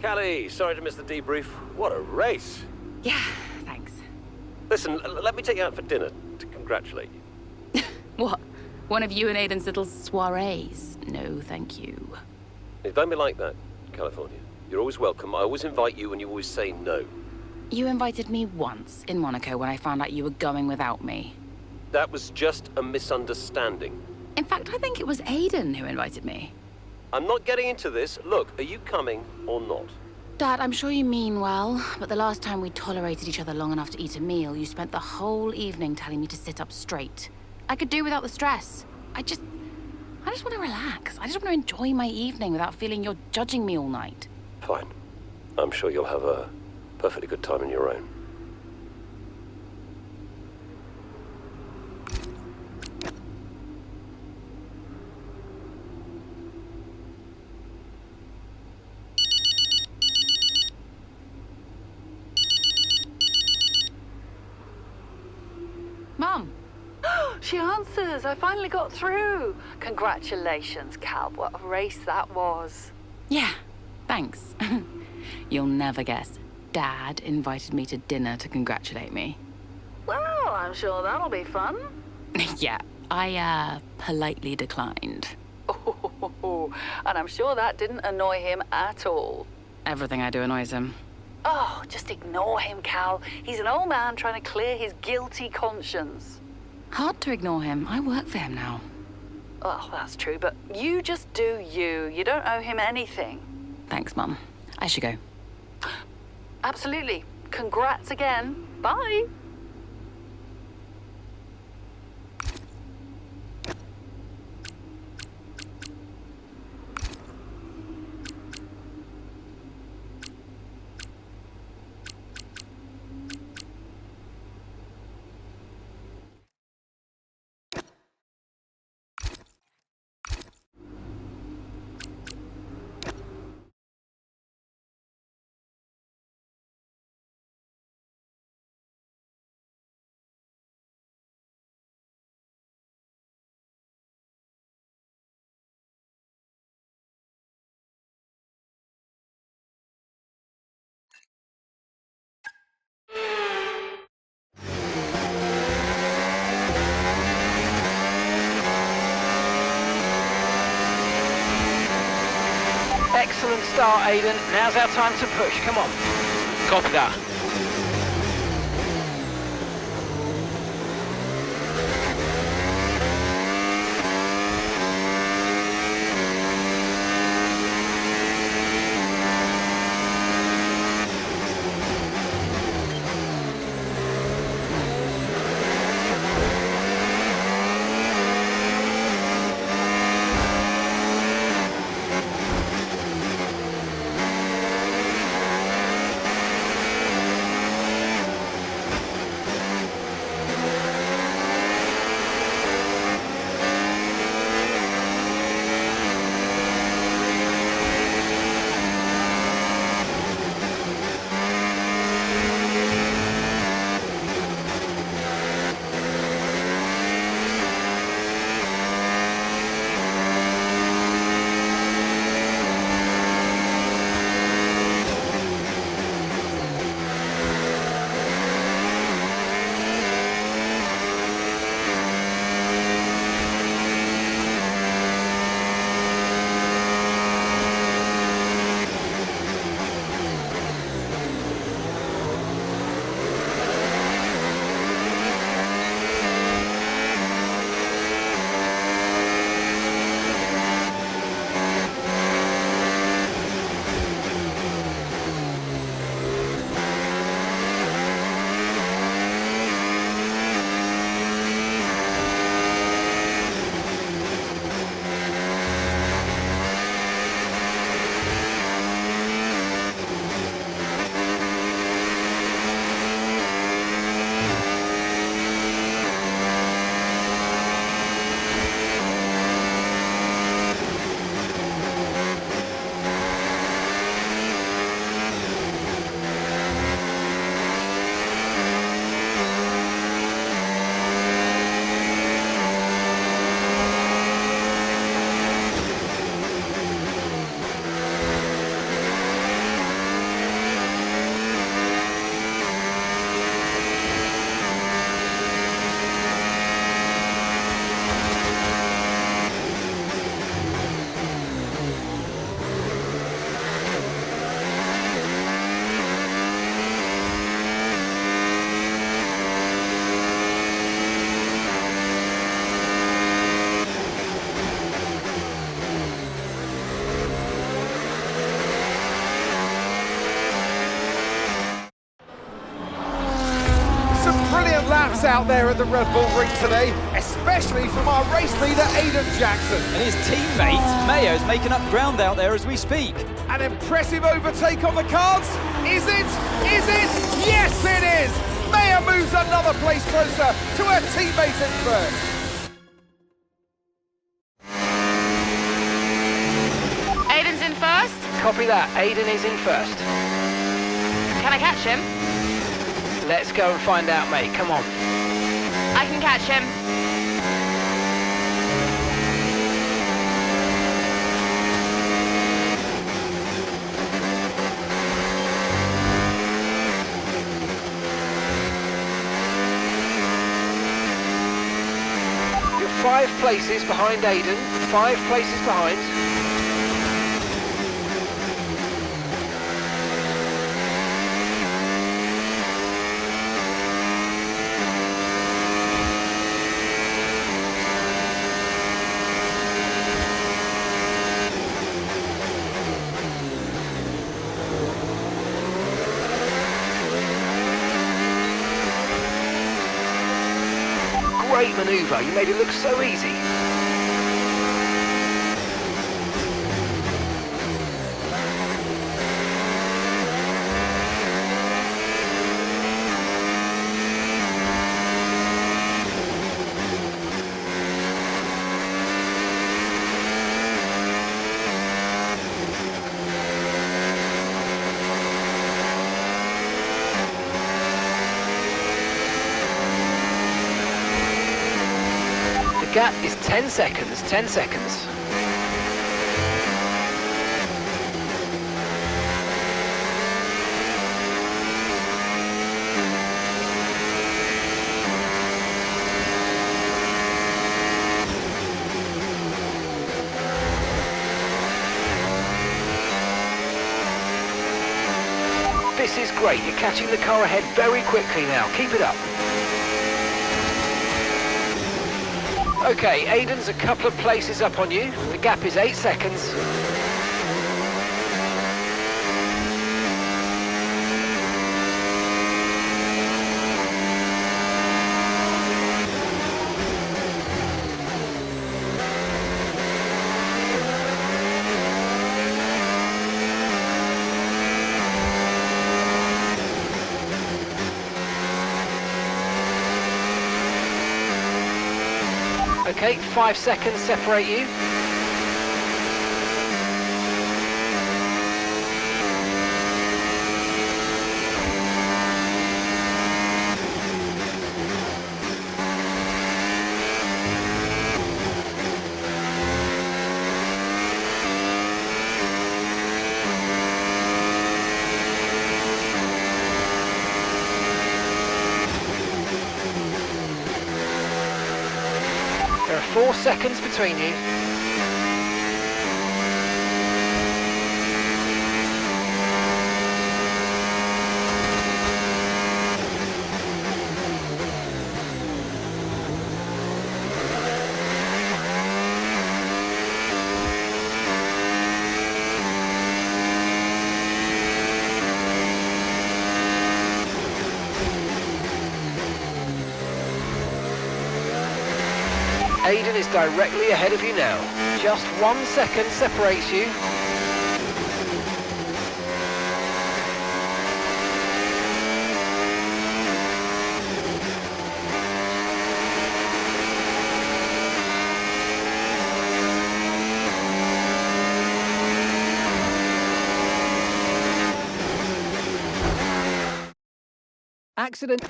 Callie, sorry to miss the debrief. What a race. Yeah, thanks. Listen, let me take you out for dinner to congratulate you. What? One of you and Aiden's little soirees? No, thank you. Hey, don't be like that, California. You're always welcome. I always invite you and you always say no. You invited me once in Monaco when I found out you were going without me. That was just a misunderstanding. In fact, I think it was Aiden who invited me. I'm not getting into this. Look, are you coming or not? Dad, I'm sure you mean well, but the last time we tolerated each other long enough to eat a meal, you spent the whole evening telling me to sit up straight. I could do without the stress. I just want to relax. I just want to enjoy my evening without feeling you're judging me all night. Fine. I'm sure you'll have a perfectly good time on your own. Mom! She answers. I finally got through. Congratulations, Cal. What a race that was. Yeah, thanks. You'll never guess. Dad invited me to dinner to congratulate me. Well, I'm sure that'll be fun. Yeah, I, politely declined. Oh, and I'm sure that didn't annoy him at all. Everything I do annoys him. Oh, just ignore him, Cal. He's an old man trying to clear his guilty conscience. Hard to ignore him. I work for him now. Oh, that's true, but you just do you. You don't owe him anything. Thanks, Mum. I should go. Absolutely. Congrats again. Bye. Excellent start, Aiden. Now's our time to push. Come on. Copy that. out there at the Red Bull Ring today, especially from our race leader, Aiden Jackson. And his teammate, Mayo's making up ground out there as we speak. An impressive overtake on the cards. Is it? Is it? Yes, it is! Mayo moves another place closer to her teammate in first. Aiden's in first. Copy that. Aiden is in first. Can I catch him? Let's go and find out, mate. Come on. I can catch him. You're 5 places behind Aiden. 5 places behind. Great manoeuvre, you made it look so easy. The gap is 10 seconds, 10 seconds. This is great, you're catching the car ahead very quickly now, keep it up. Okay, Aiden's a couple of places up on you. The gap is 8 seconds. Okay, 5 seconds separate you. There are 4 seconds between you. Aiden is directly ahead of you now. Just 1 second separates you. Accident.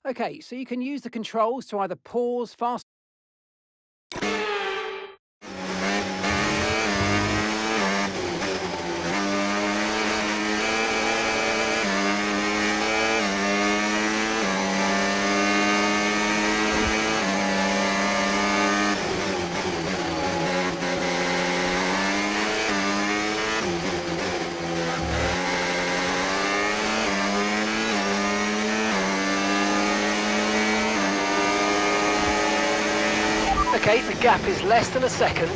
Okay, so you can use the controls to either pause, fast. Okay, the gap is less than a second.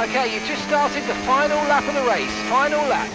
Okay, you've just started the final lap of the race. Final lap.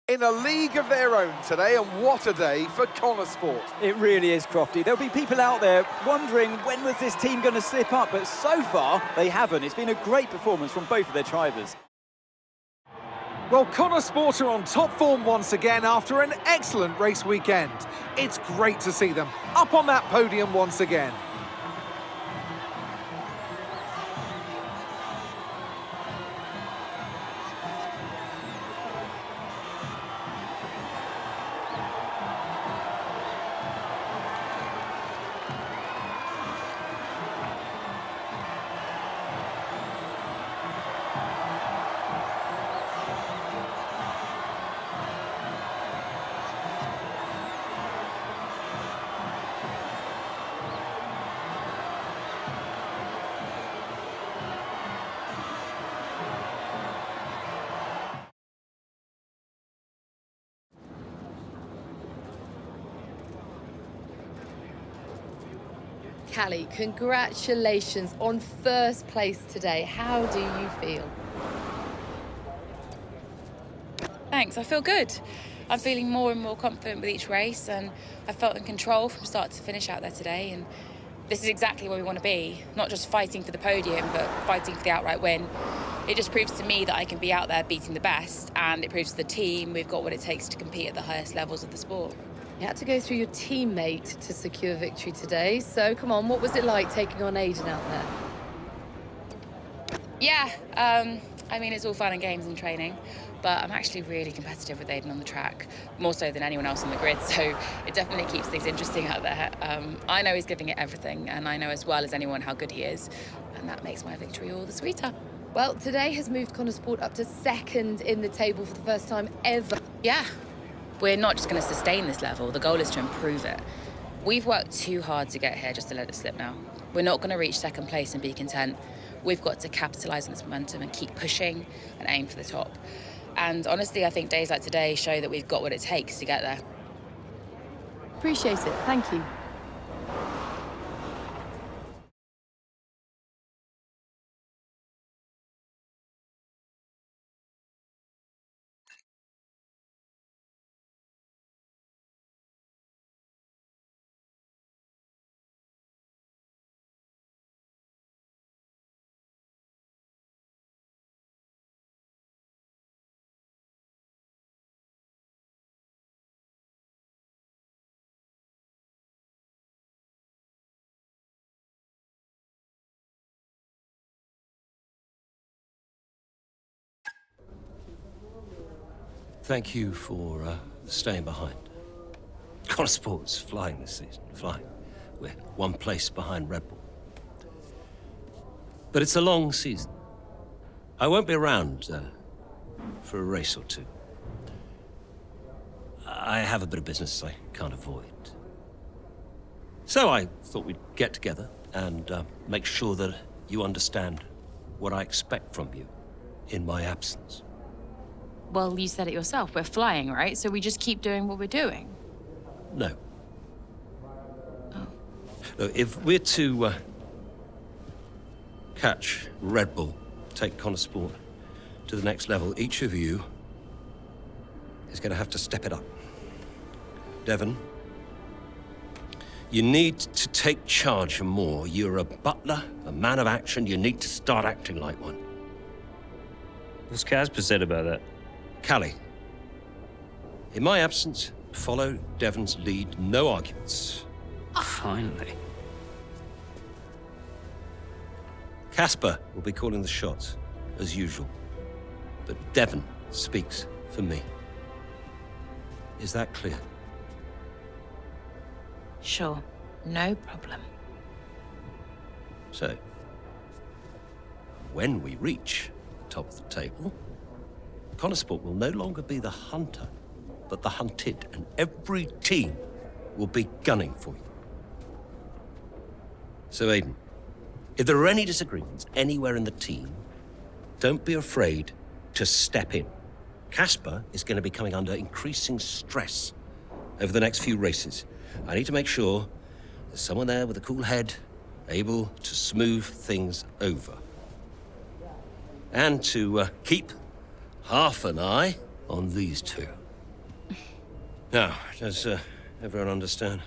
In a league of their own today, and what a day for Connor Sport. It really is, Crofty. There'll be people out there wondering when was this team going to slip up, but so far they haven't. It's been a great performance from both of their drivers. Well, Connor Sport are on top form once again after an excellent race weekend. It's great to see them up on that podium once again. Callie, congratulations on first place today. How do you feel? Thanks, I feel good. I'm feeling more and more confident with each race, and I felt in control from start to finish out there today. And this is exactly where we want to be, not just fighting for the podium, but fighting for the outright win. It just proves to me that I can be out there beating the best, and it proves to the team we've got what it takes to compete at the highest levels of the sport. You had to go through your teammate to secure victory today. So, come on, what was it like taking on Aiden out there? Yeah, I mean, it's all fun and games and training, but I'm actually really competitive with Aiden on the track, more so than anyone else on the grid, so it definitely keeps things interesting out there. I know he's giving it everything, and I know as well as anyone how good he is, and that makes my victory all the sweeter. Well, today has moved Connor Sport up to second in the table for the first time ever. Yeah. We're not just going to sustain this level, the goal is to improve it. We've worked too hard to get here just to let it slip now. We're not going to reach second place and be content. We've got to capitalise on this momentum and keep pushing and aim for the top. And honestly, I think days like today show that we've got what it takes to get there. Appreciate it, thank you. Thank you for staying behind. Connor Sport's flying this season, flying. We're one place behind Red Bull. But it's a long season. I won't be around for a race or two. I have a bit of business I can't avoid. So I thought we'd get together and make sure that you understand what I expect from you in my absence. Well, you said it yourself. We're flying, right? So we just keep doing what we're doing. No. Oh. Look, if we're to catch Red Bull, take Connor Sport to the next level, each of you is going to have to step it up. Devon, you need to take charge more. You're a butler, a man of action. You need to start acting like one. What's Casper said about that? Callie, in my absence, follow Devon's lead. No arguments. Finally. Casper will be calling the shots, as usual. But Devon speaks for me. Is that clear? Sure, no problem. So, when we reach the top of the table, Connor Sport will no longer be the hunter, but the hunted, and every team will be gunning for you. So, Aiden, if there are any disagreements anywhere in the team, don't be afraid to step in. Casper is going to be coming under increasing stress over the next few races. I need to make sure there's someone there with a cool head, able to smooth things over. And to keep half an eye on these two. Now, does everyone understand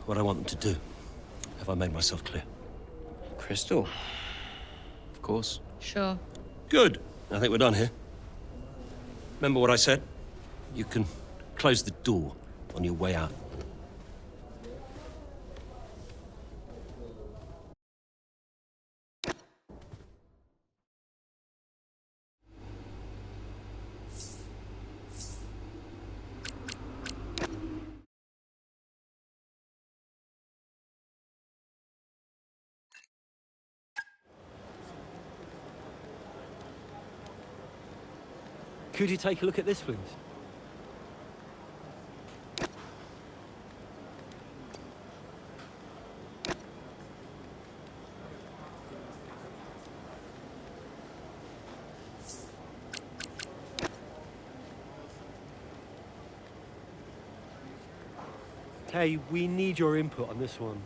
what I want them to do? Have I made myself clear? Crystal. Of course. Sure. Good. I think we're done here. Remember what I said? You can close the door on your way out. Could you take a look at this, please? Hey, we need your input on this one.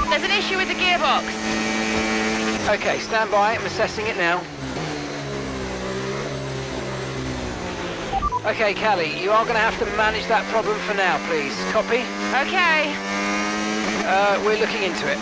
There's an issue with the gearbox. Okay, stand by. I'm assessing it now. Okay, Callie, you are going to have to manage that problem for now, please. Copy? Okay. We're looking into it.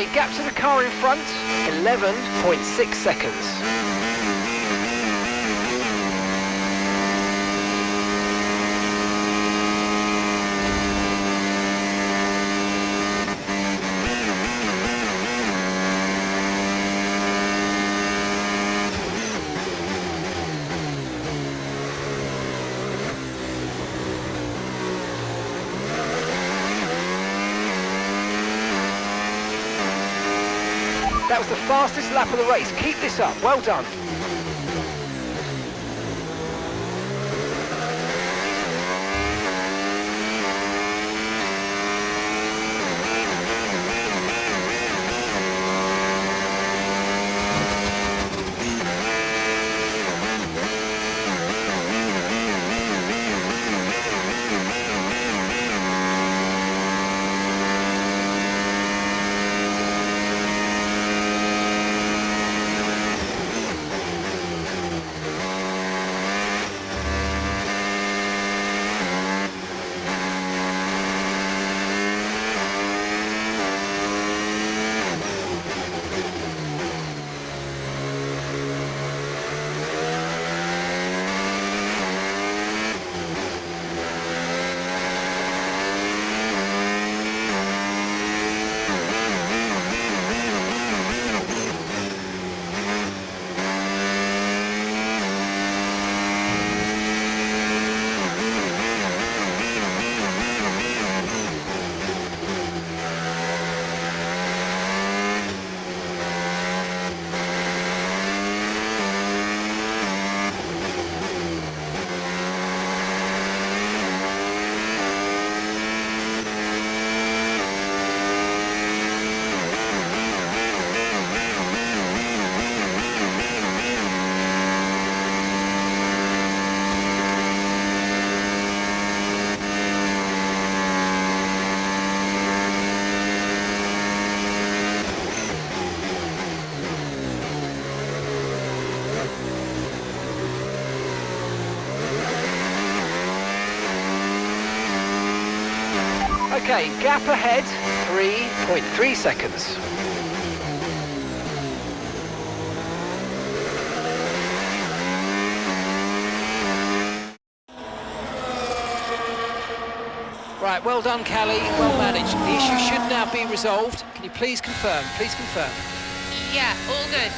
Okay, gap to the car in front, 11.6 seconds. That was the fastest lap of the race. Keep this up. Well done. Okay, gap ahead, 3.3 seconds. Right, well done, Callie, well managed. The issue should now be resolved. Can you please confirm? Please confirm. Yeah, all good.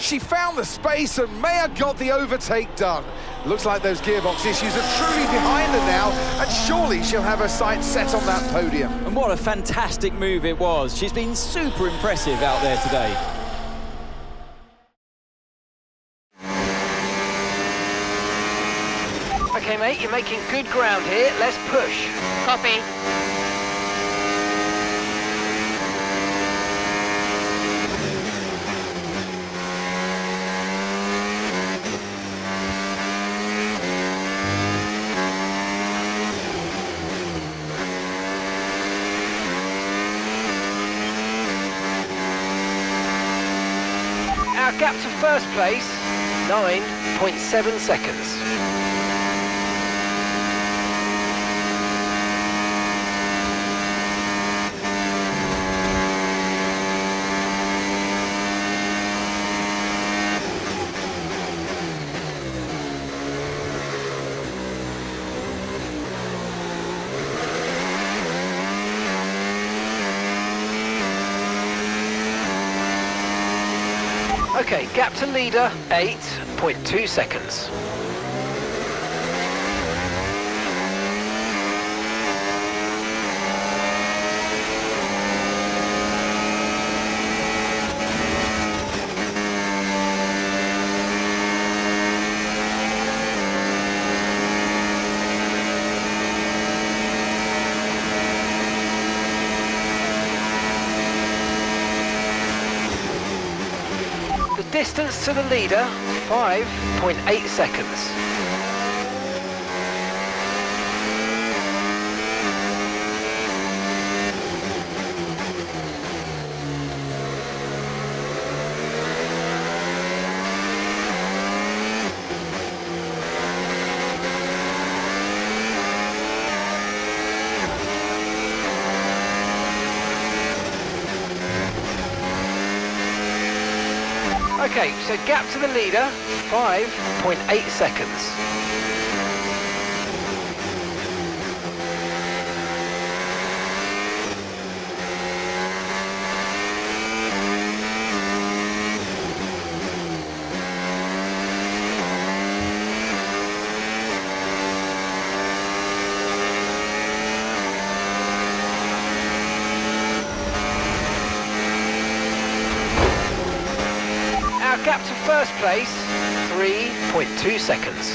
She found the space and Maya got the overtake done. Looks like those gearbox issues are truly behind her now, and surely she'll have her sights set on that podium. And what a fantastic move it was. She's been super impressive out there today. Okay, mate, you're making good ground here. Let's push. Copy. Our gap to first place, 9.7 seconds. Okay, gap to leader, 8.2 seconds. Distance to the leader, 5.8 seconds. Okay, so gap to the leader, 5.8 seconds. Our gap to first place, 3.2 seconds.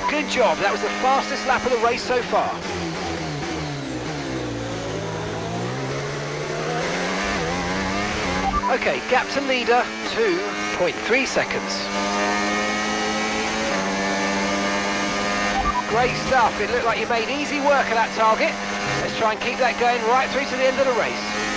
Good job, that was the fastest lap of the race so far. Okay, gap to leader, 2.3 seconds. Great stuff, it looked like you made easy work of that target. Let's try and keep that going right through to the end of the race.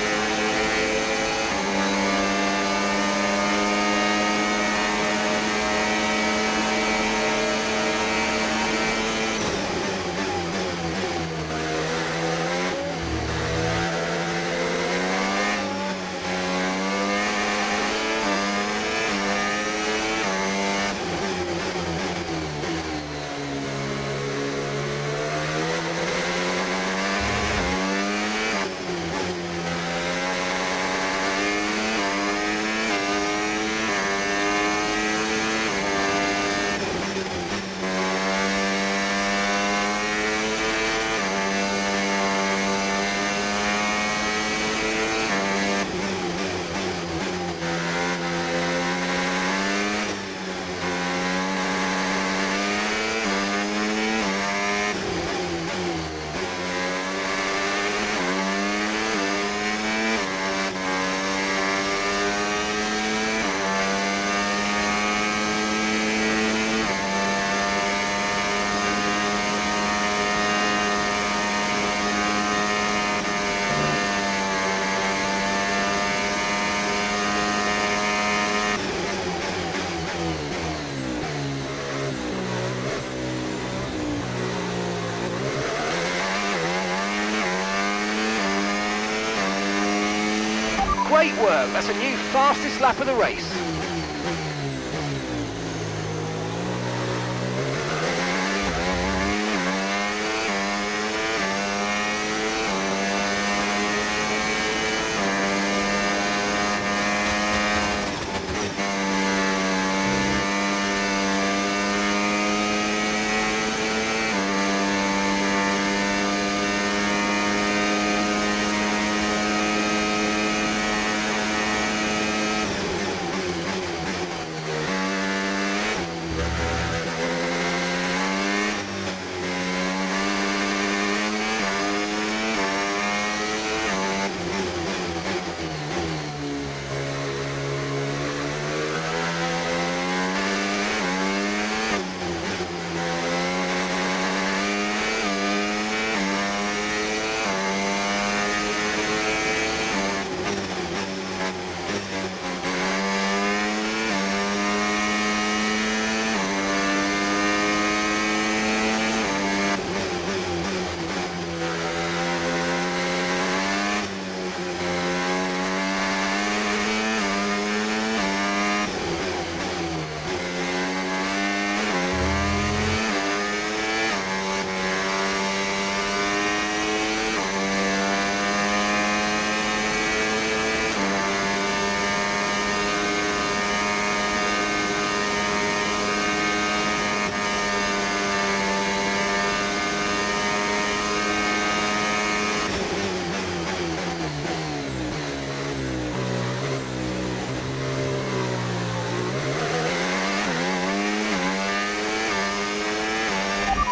Great work, that's a new fastest lap of the race.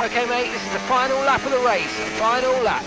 Okay mate, this is the final lap of the race, final lap.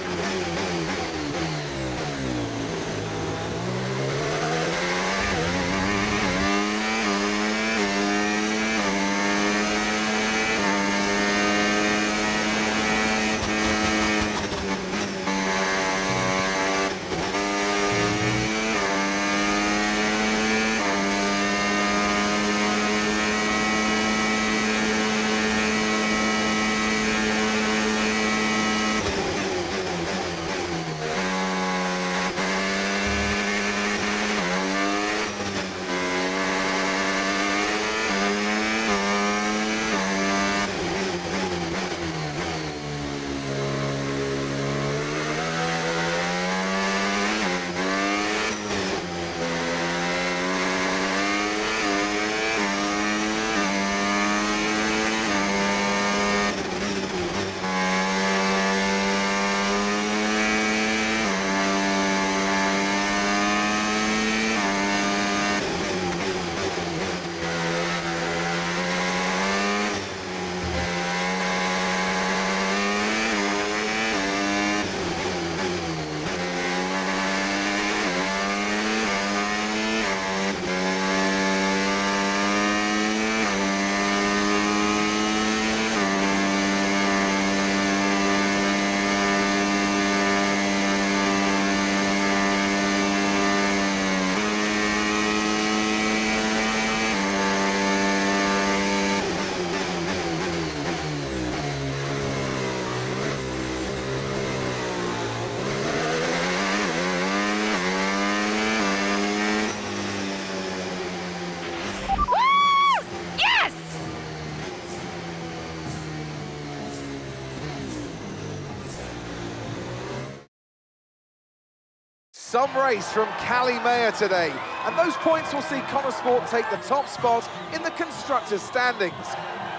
Some race from Callie Mayer today, and those points will see Connor Sport take the top spot in the Constructors' standings.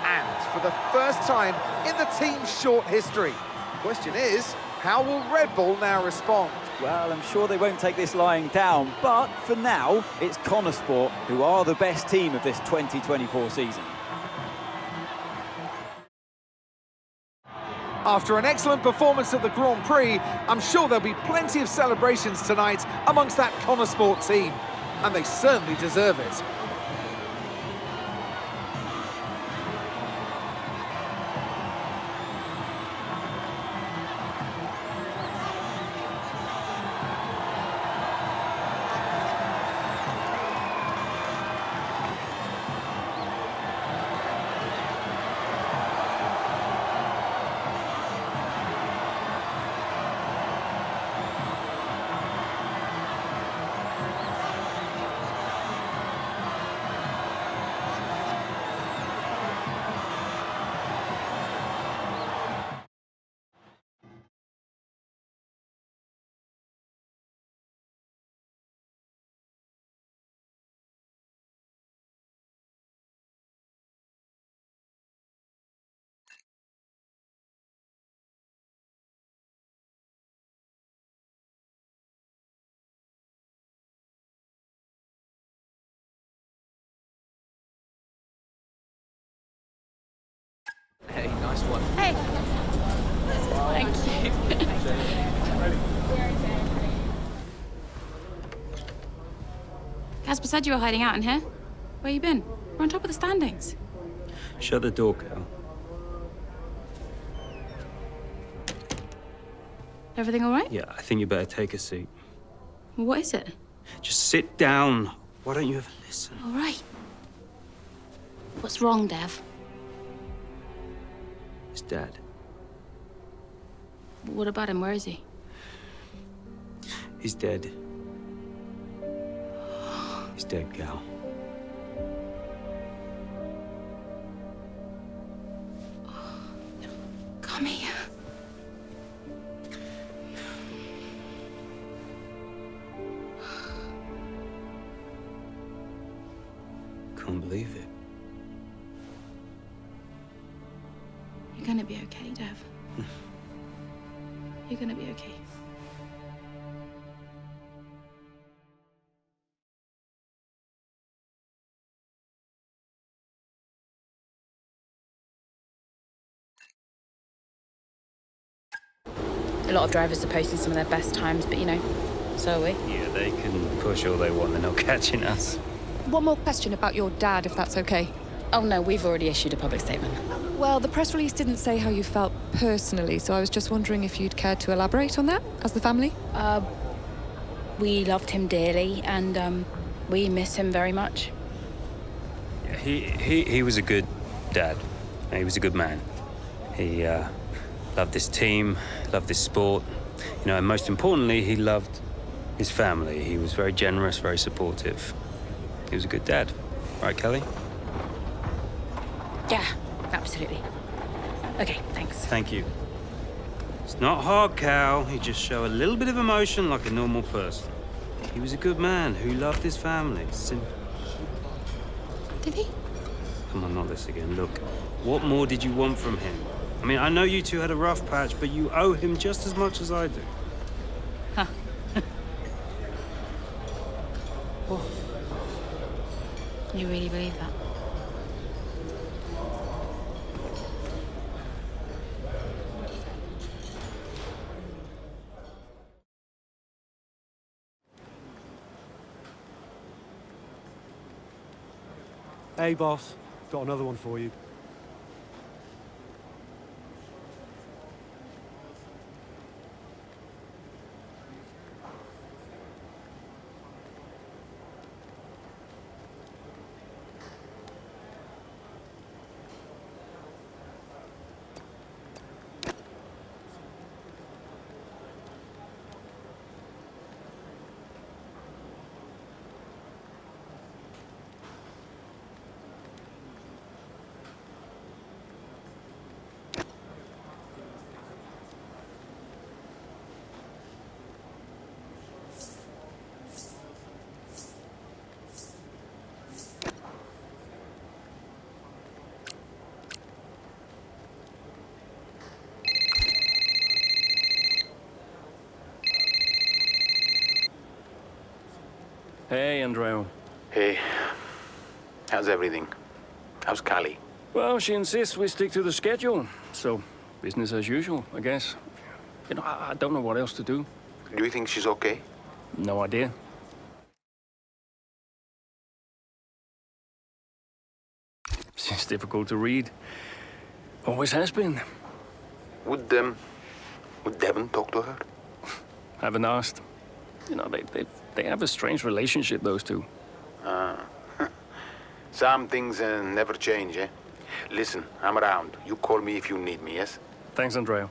And for the first time in the team's short history. Question is, how will Red Bull now respond? Well, I'm sure they won't take this lying down, but for now, it's Connor Sport who are the best team of this 2024 season. After an excellent performance at the Grand Prix, I'm sure there'll be plenty of celebrations tonight amongst that Connor Sport team, and they certainly deserve it. Hey, nice one. Hey. Thank you. Casper said you were hiding out in here. Where you been? We're on top of the standings. Shut the door, Cal. Everything all right? Yeah, I think you better take a seat. What is it? Just sit down. Why don't you ever listen? All right. What's wrong, Dev? His dad. What about him? Where is he? He's dead. He's dead, Cal. Come here. Can't believe it. You're gonna be okay, Dev. You're gonna be okay. A lot of drivers are posting some of their best times, but you know, so are we. Yeah, they can push all they want, they're not catching us. One more question about your dad, if that's okay. Oh no, we've already issued a public statement. Well, the press release didn't say how you felt personally, so I was just wondering if you'd care to elaborate on that, as the family? We loved him dearly, and we miss him very much. Yeah, he was a good dad. He was a good man. He loved this team, loved this sport. You know, and most importantly, he loved his family. He was very generous, very supportive. He was a good dad. Right, Kelly? Yeah, absolutely. Okay, thanks. Thank you. It's not hard, Cal. You just show a little bit of emotion like a normal person. He was a good man who loved his family. Simple. Did he? Come on, not this again. Look, what more did you want from him? I mean, I know you two had a rough patch, but you owe him just as much as I do. Huh. You really believe that? Hey, boss. Got another one for you. Hey, Andrea. Hey, how's everything? How's Callie? Well, she insists we stick to the schedule, so business as usual, I guess. You know, I don't know what else to do. Do you think she's okay? No idea. She's difficult to read. Always has been. Would Devon talk to her? Haven't asked. You know, they have a strange relationship, those two. Some things never change, eh? Listen, I'm around. You call me if you need me, yes? Thanks, Andrea.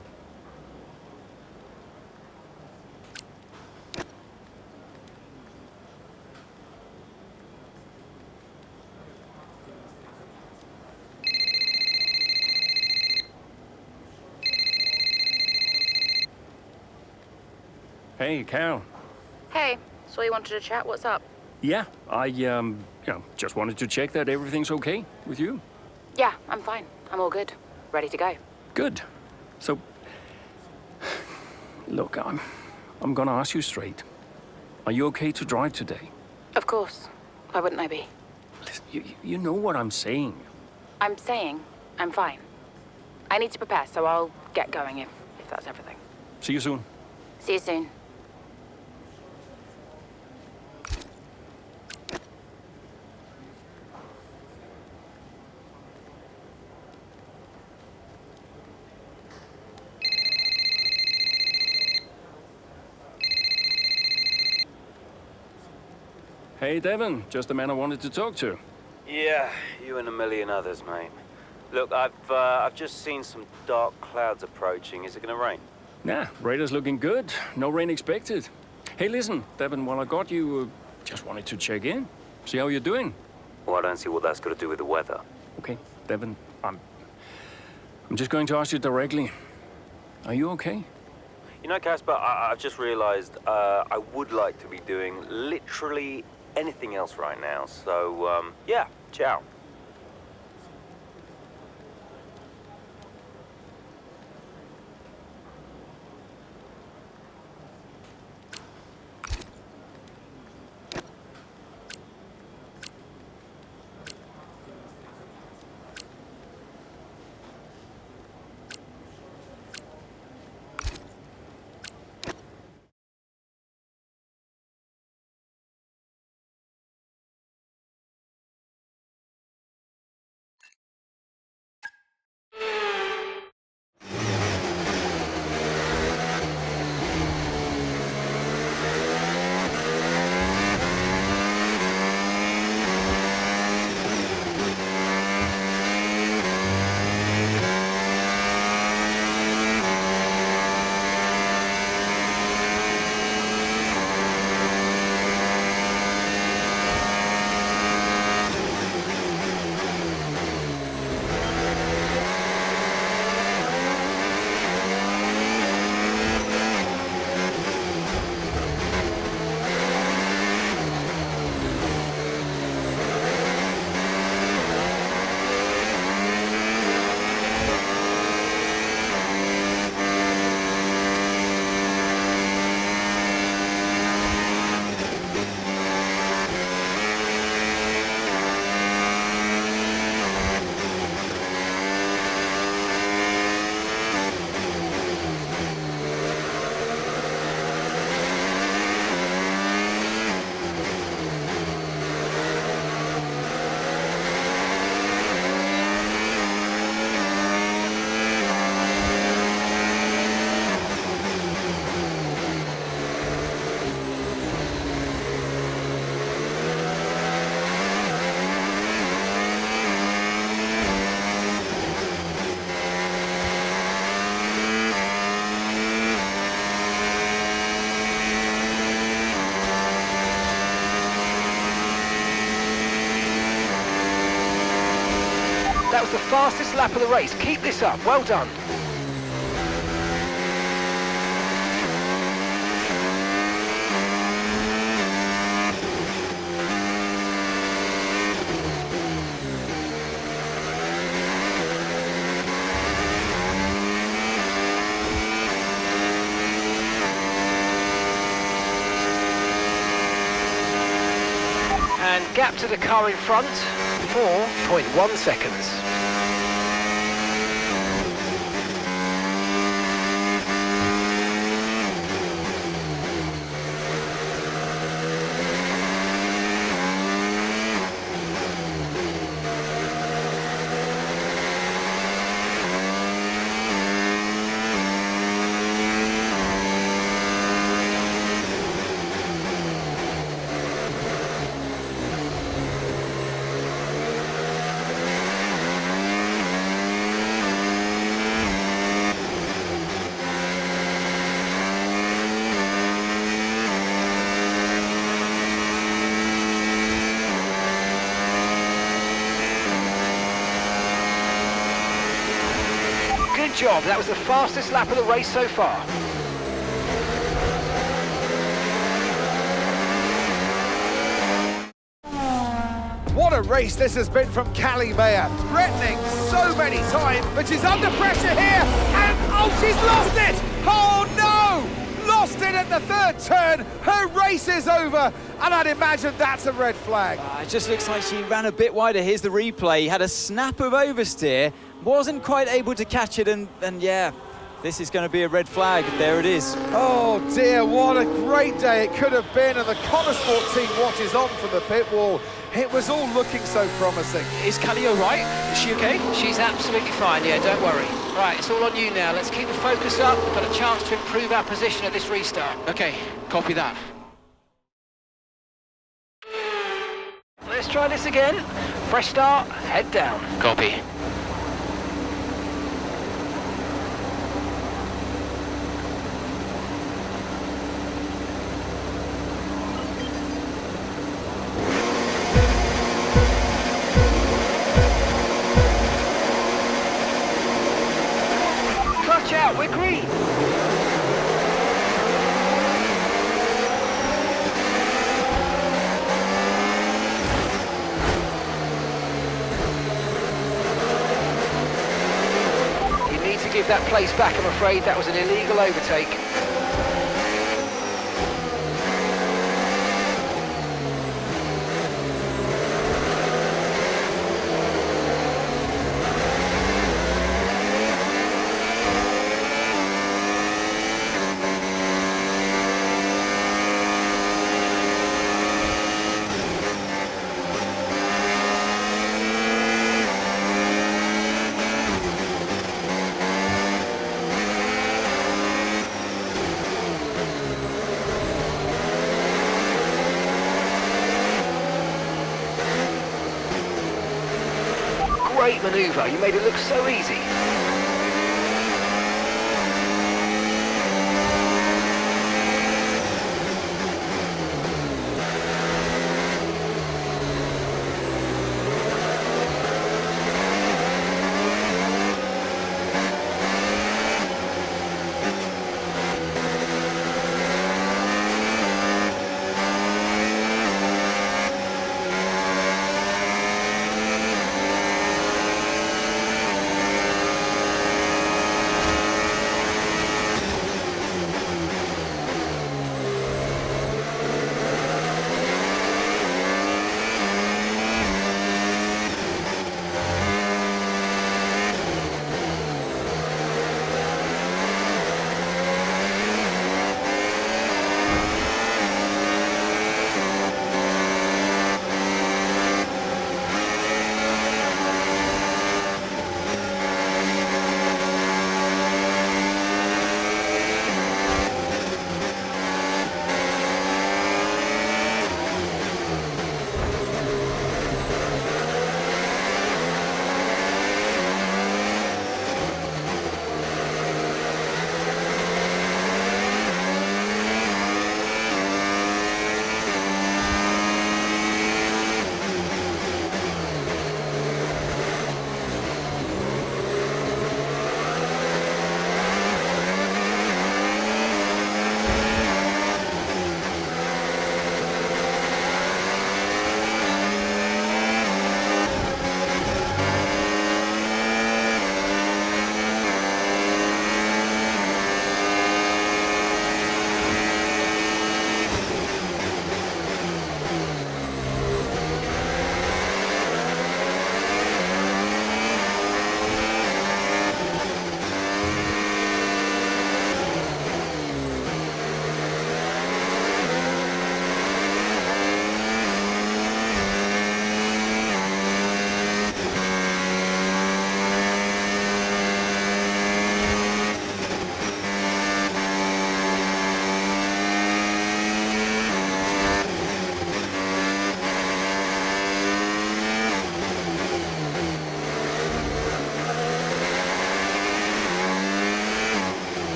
Hey, Cal. Hey, so you wanted to chat? What's up? Yeah, I, just wanted to check that everything's okay with you. Yeah, I'm fine. I'm all good. Ready to go. Good. So, look, I'm gonna ask you straight. Are you okay to drive today? Of course. Why wouldn't I be? Listen, you know what I'm saying. I'm saying I'm fine. I need to prepare, so I'll get going if that's everything. See you soon. See you soon. Hey, Devon. Just the man I wanted to talk to. Yeah, you and a million others, mate. Look, I've just seen some dark clouds approaching. Is it gonna rain? Nah, radar's looking good. No rain expected. Hey, listen, Devon, while I got you, just wanted to check in. See how you're doing. Well, I don't see what that's got to do with the weather. Okay, Devon, I'm just going to ask you directly. Are you okay? You know, Casper, I've just realized I would like to be doing literally anything else right now. So, yeah, ciao. That was the fastest lap of the race. Keep this up. Well done. Gap to the car in front, 4.1 seconds. Good job, that was the fastest lap of the race so far. What a race this has been from Callie Mayer. Threatening so many times, but she's under pressure here, and oh, she's lost it! Oh no! Lost it at the third turn. Her race is over, and I'd imagine that's a red flag. It just looks like she ran a bit wider. Here's the replay. Had a snap of oversteer, wasn't quite able to catch it, and yeah, this is going to be a red flag. There it is. Oh dear, what a great day it could have been, and the Connosport team watches on from the pit wall. It was all looking so promising. Is Callie all right? Is she okay? She's absolutely fine, yeah, don't worry. Right, it's all on you now. Let's keep the focus up. We've got a chance to improve our position at this restart. Okay, copy that. Let's try this again. Fresh start, head down. Copy. Clutch out, we're green. Give that place back, I'm afraid. That was an illegal overtake. Great manoeuvre, you made it look so easy.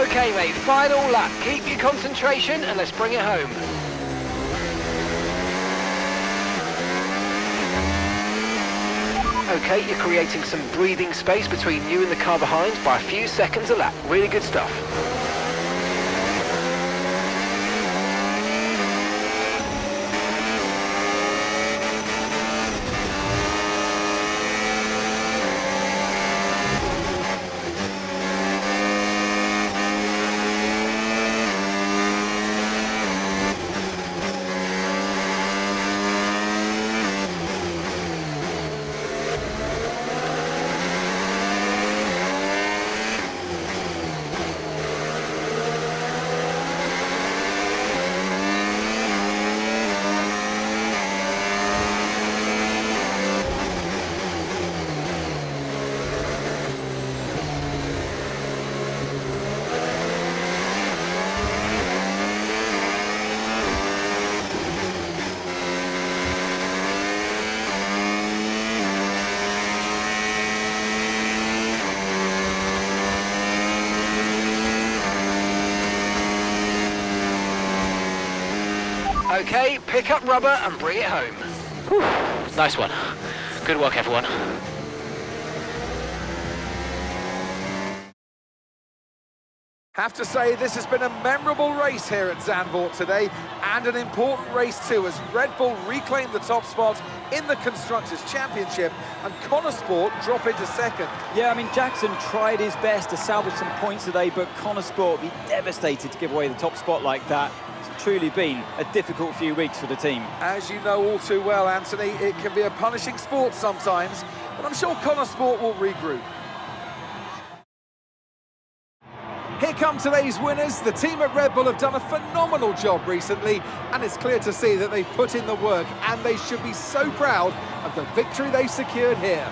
Okay, mate, final lap. Keep your concentration and let's bring it home. Okay, you're creating some breathing space between you and the car behind by a few seconds a lap. Really good stuff. Okay, pick up rubber and bring it home. Whew. Nice one. Good work, everyone. Have to say, this has been a memorable race here at Zandvoort today, and an important race too, as Red Bull reclaimed the top spot in the Constructors' Championship, and Connor Sport drop into second. Yeah, I mean, Jackson tried his best to salvage some points today, but Connor Sport will be devastated to give away the top spot like that. It's truly been a difficult few weeks for the team. As you know all too well, Anthony, it can be a punishing sport sometimes, but I'm sure Connor Sport will regroup. Here come today's winners. The team at Red Bull have done a phenomenal job recently, and it's clear to see that they've put in the work, and they should be so proud of the victory they've secured here.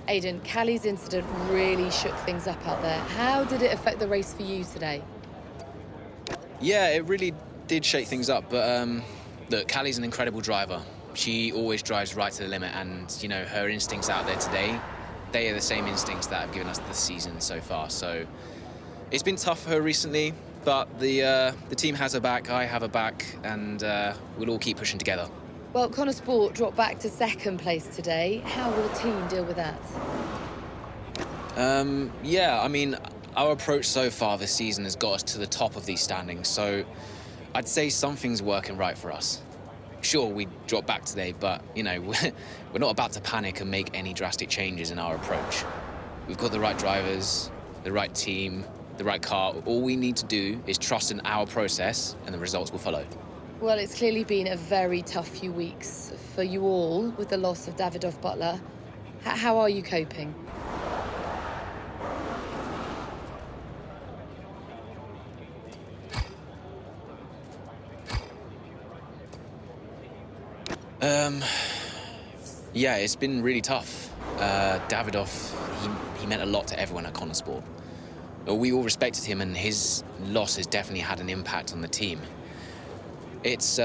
Aidan, Callie's incident really shook things up out there. How did it affect the race for you today? Yeah, it really did shake things up, but look, Callie's an incredible driver. She always drives right to the limit, and, you know, her instincts out there today, they are the same instincts that have given us the season so far. So it's been tough for her recently, but the team has her back, I have her back, and we'll all keep pushing together. Well, Connor Sport dropped back to second place today. How will the team deal with that? Yeah, I mean, our approach so far this season has got us to the top of these standings, so I'd say something's working right for us. Sure, we dropped back today, but, you know, we're not about to panic and make any drastic changes in our approach. We've got the right drivers, the right team, the right car. All we need to do is trust in our process, and the results will follow. Well, it's clearly been a very tough few weeks for you all with the loss of Davidoff Butler. How are you coping? Yeah, it's been really tough. Davidoff, he meant a lot to everyone at Connor Sport. We all respected him, and his loss has definitely had an impact on the team. It's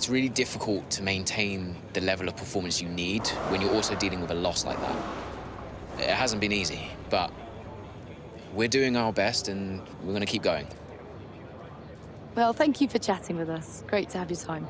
really difficult to maintain the level of performance you need when you're also dealing with a loss like that. It hasn't been easy, but we're doing our best, and we're going to keep going. Well, thank you for chatting with us. Great to have your time.